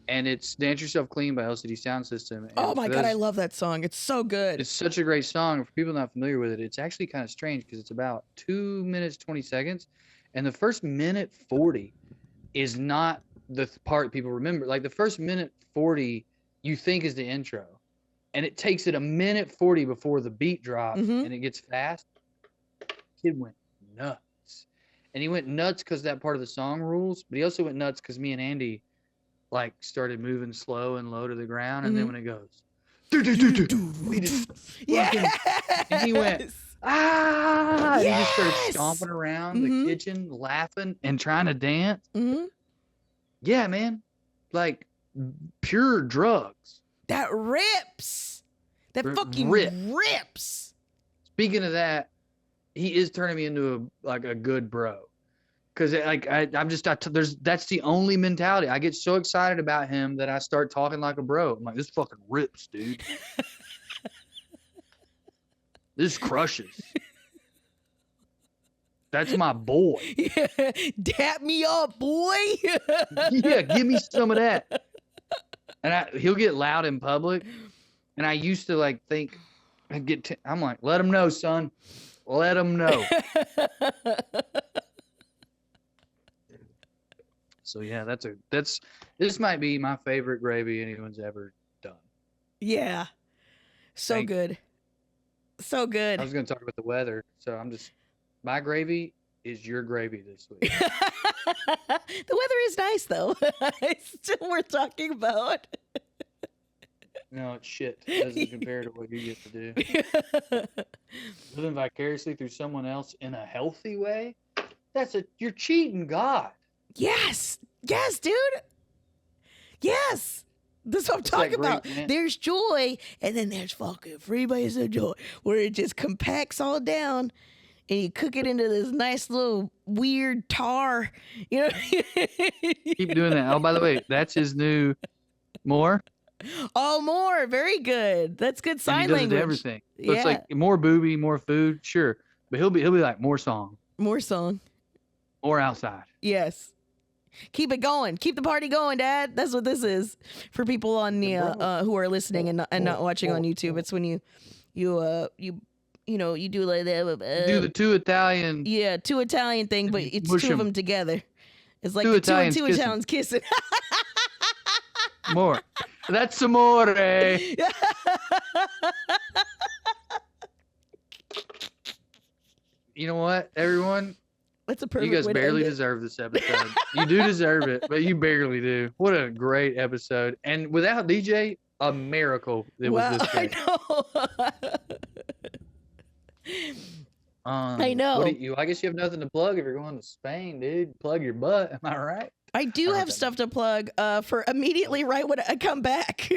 And it's Dance Yourself Clean by LCD Sound System. And oh my God, I love that song. It's so good. It's such a great song. For people not familiar with it, it's actually kind of strange because it's about 2 minutes, 20 seconds. And the first minute 40 is not the part people remember. Like the first minute 40 you think is the intro. And it takes it a minute 40 before the beat drops and it gets fast. Kid went nuts. And he went nuts because that part of the song rules. But he also went nuts because me and Andy like started moving slow and low to the ground, and then when it goes, we just and he went, ah, and he just started stomping around the kitchen, laughing and trying to dance. Yeah, man, like pure drugs. That rips. That fucking rips. Speaking of that, he is turning me into a good bro. Because that's the only mentality. I get so excited about him that I start talking like a bro. I'm like, this fucking rips, dude. This crushes. That's my boy. Yeah. Dap me up, boy. Yeah, give me some of that. And he'll get loud in public. And I used to like think, I'm like, let him know, son. Let him know. So yeah, this might be my favorite gravy anyone's ever done. Yeah. So good. So good. I was going to talk about the weather. So my gravy is your gravy this week. The weather is nice though. It's still worth talking about. No, it's shit. It doesn't compare to what you get to do. Living vicariously through someone else in a healthy way? You're cheating God. Yes, dude. Yes. That's what I'm talking about. Man. There's joy, and then there's fucking freebasing joy, where it just compacts all down, and you cook it into this nice little weird tar. You know. Keep doing that. Oh, by the way, that's his new more. Oh, more. Very good. That's good sign language. Everything. So it's like more booby, more food, sure, but he'll be like more song. More song. Or outside. Yes. Keep it going. Keep the party going, Dad. That's what this is for people on the who are listening and not watching on YouTube. It's when you do like that. Do the two Italian. Yeah, two Italian thing, but it's two of them together. It's like two Italians kissing. More. That's amore. You know what, everyone? That's a perfect. You guys barely deserve this episode. You do deserve it, but you barely do. What a great episode! And without DJ, a miracle. It was this great. I know. I guess you have nothing to plug if you're going to Spain, dude. Plug your butt. Am I right? I do have stuff to plug for immediately right when I come back.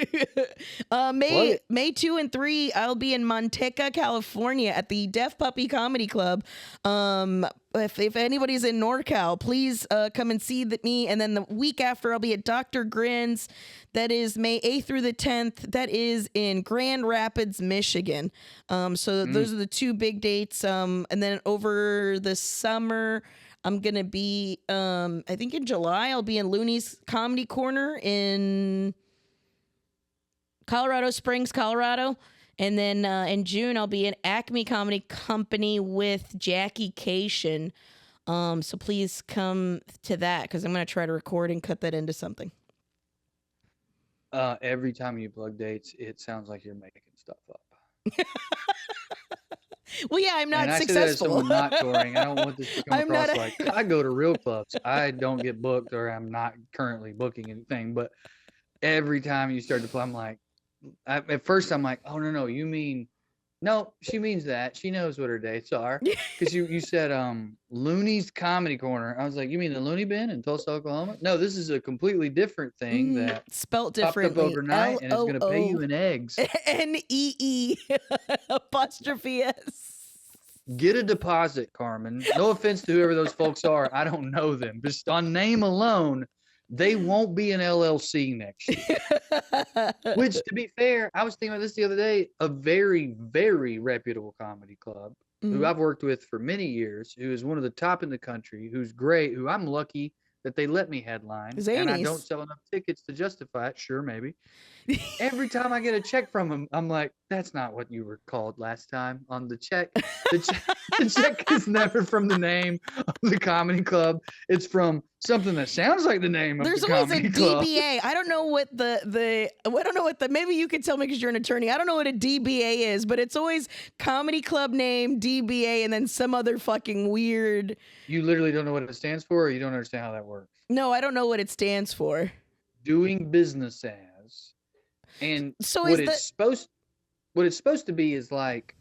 May 2 and 3, I'll be in Manteca, California at the Deaf Puppy Comedy Club. If anybody's in NorCal, please come and see me. And then the week after, I'll be at Dr. Grin's. That is May 8th through the 10th. That is in Grand Rapids, Michigan. So those are the two big dates. And then over the summer, I'm going to be, I think in July, I'll be in Looney's Comedy Corner in Colorado Springs, Colorado. And then in June, I'll be in Acme Comedy Company with Jackie Cation. So please come to that because I'm going to try to record and cut that into something. Every time you plug dates, it sounds like you're making stuff up. Well, yeah, I'm not and I successful. Say that as someone not touring. I don't want this to come across like I go to real clubs. I don't get booked, or I'm not currently booking anything. But every time you start to play, I'm like, at first I'm like, oh no, you mean no? She means that. She knows what her dates are because you said Looney's Comedy Corner. I was like, you mean the Looney Bin in Tulsa, Oklahoma? No, this is a completely different thing that spelt differently. Popped up overnight, and it's going to pay you in eggs. NEE apostrophe S. Get a deposit, Carmen. No offense to whoever those folks are. I don't know them. Just on name alone, they won't be an LLC next year. Which, to be fair, I was thinking about this the other day. A very, very reputable comedy club who I've worked with for many years, who is one of the top in the country, who's great, who I'm lucky that they let me headline. Zanies. And I don't sell enough tickets to justify it. Sure, maybe. Every time I get a check from them, I'm like, that's not what you were called last time on the check. The check is never from the name of the comedy club. It's from something that sounds like the name of the comedy club. There's always a DBA. I don't know what the maybe you could tell me because you're an attorney. I don't know what a DBA is, but it's always comedy club name, DBA, and then some other fucking weird. You literally don't know what it stands for, or you don't understand how that works? No, I don't know what it stands for. Doing business as. And so what it's supposed to be is like,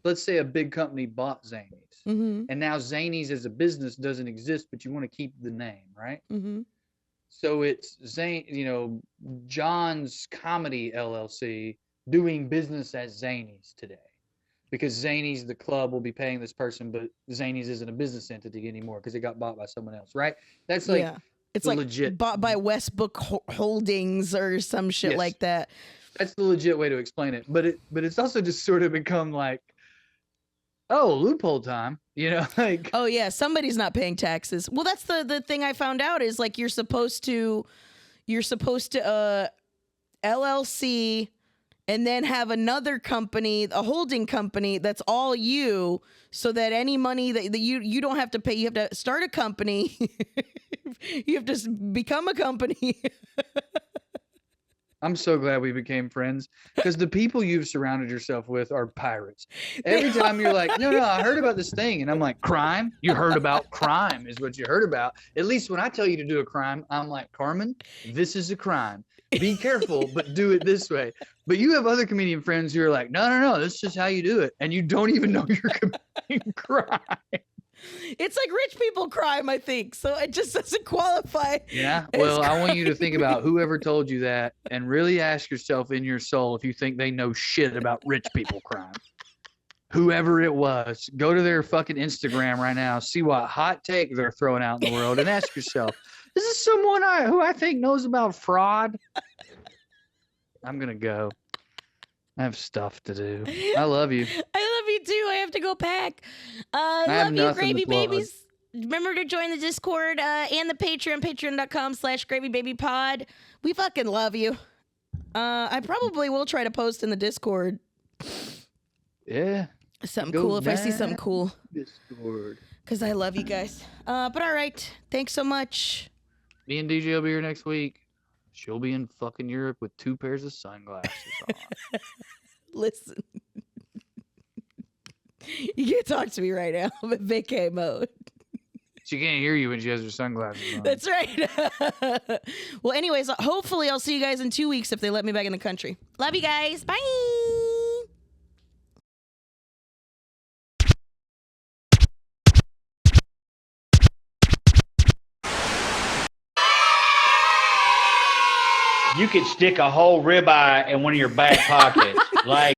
let's say a big company bought Zanies, and now Zanies as a business doesn't exist, but you want to keep the name, right? So it's John's Comedy LLC doing business as Zanies today, because Zanies the club will be paying this person, but Zanies isn't a business entity anymore because it got bought by someone else, right? That's like. Yeah. It's like legit bought by Westbrook Holdings or some shit like that. That's the legit way to explain it. But it's also just sort of become like, oh, loophole time, like. Oh yeah, somebody's not paying taxes. Well, that's the thing I found out is like you're supposed to LLC and then have another company, a holding company that's all you, so that any money that you don't have to pay, you have to start a company. You have to become a company. I'm so glad we became friends because the people you've surrounded yourself with are pirates. Every time you're like, no, I heard about this thing. And I'm like, crime? You heard about crime is what you heard about. At least when I tell you to do a crime, I'm like, Carmen, this is a crime. Be careful, but do it this way. But you have other comedian friends who are like, no, this is just how you do it. And you don't even know you're committing crime. It's like rich people crime, I think. So it just doesn't qualify. Yeah. Well, I want you to think about whoever told you that and really ask yourself in your soul if you think they know shit about rich people crime. Whoever it was, go to their fucking Instagram right now, see what hot take they're throwing out in the world, and ask yourself, is this someone who I think knows about fraud? I'm going to go. I have stuff to do. I love you. I love you too. I have to go pack. Love you, Gravy Babies. Remember to join the Discord and the Patreon, patreon.com/gravybabypod. We fucking love you. I probably will try to post in the Discord. Yeah. Something cool if I see something cool. Discord. Because I love you guys. But all right. Thanks so much. Me and DJ will be here next week. She'll be in fucking Europe with 2 pairs of sunglasses on. Listen. You can't talk to me right now. I'm in vacay mode. She can't hear you when she has her sunglasses on. That's right. Well, anyways, hopefully I'll see you guys in 2 weeks if they let me back in the country. Love you guys. Bye. You could stick a whole ribeye in one of your back pockets. Like,